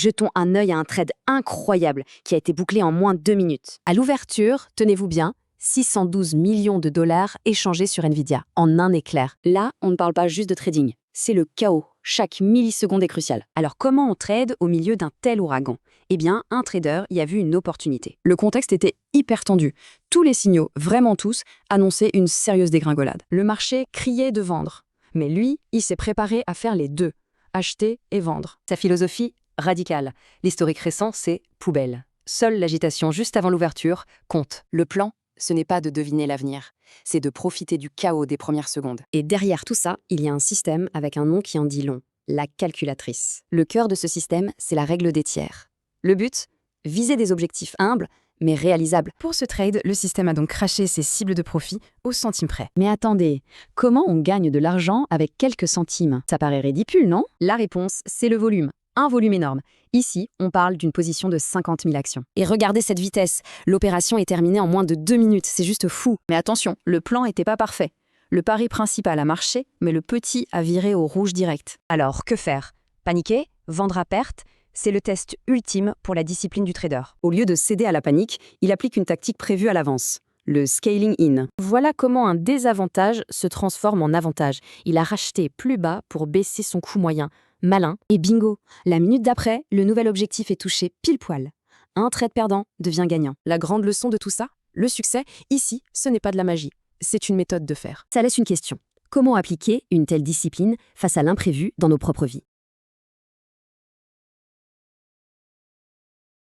Jetons un œil à un trade incroyable qui a été bouclé en moins de 2 minutes. À l'ouverture, tenez-vous bien, 612 millions de dollars échangés sur Nvidia, en un éclair. Là, on ne parle pas juste de trading, c'est le chaos. Chaque milliseconde est cruciale. Alors comment on trade au milieu d'un tel ouragan? Eh bien, un trader y a vu une opportunité. Le contexte était hyper tendu. Tous les signaux, vraiment tous, annonçaient une sérieuse dégringolade. Le marché criait de vendre. Mais lui, il s'est préparé à faire les deux, acheter et vendre. Sa philosophie, radicale. L'historique récent, c'est poubelle. Seule l'agitation juste avant l'ouverture compte. Le plan, ce n'est pas de deviner l'avenir, c'est de profiter du chaos des premières secondes. Et derrière tout ça, il y a un système avec un nom qui en dit long, la calculatrice. Le cœur de ce système, c'est la règle des tiers. Le but, viser des objectifs humbles, mais réalisables. Pour ce trade, le système a donc craché ses cibles de profit au centime près. Mais attendez, comment on gagne de l'argent avec quelques centimes? Ça paraît ridicule, non? La réponse, c'est le volume. Un volume énorme. Ici, on parle d'une position de 50 000 actions. Et regardez cette vitesse. L'opération est terminée en moins de 2 minutes. C'est juste fou. Mais attention, le plan n'était pas parfait. Le pari principal a marché, mais le petit a viré au rouge direct. Alors, que faire? Paniquer? Vendre à perte? C'est le test ultime pour la discipline du trader. Au lieu de céder à la panique, il applique une tactique prévue à l'avance. Le scaling in. Voilà comment un désavantage se transforme en avantage. Il a racheté plus bas pour baisser son coût moyen. Malin, et bingo, la minute d'après, le nouvel objectif est touché pile poil. Un trade perdant devient gagnant. La grande leçon de tout ça, le succès, ici, ce n'est pas de la magie, c'est une méthode de faire. Ça laisse une question. Comment appliquer une telle discipline face à l'imprévu dans nos propres vies?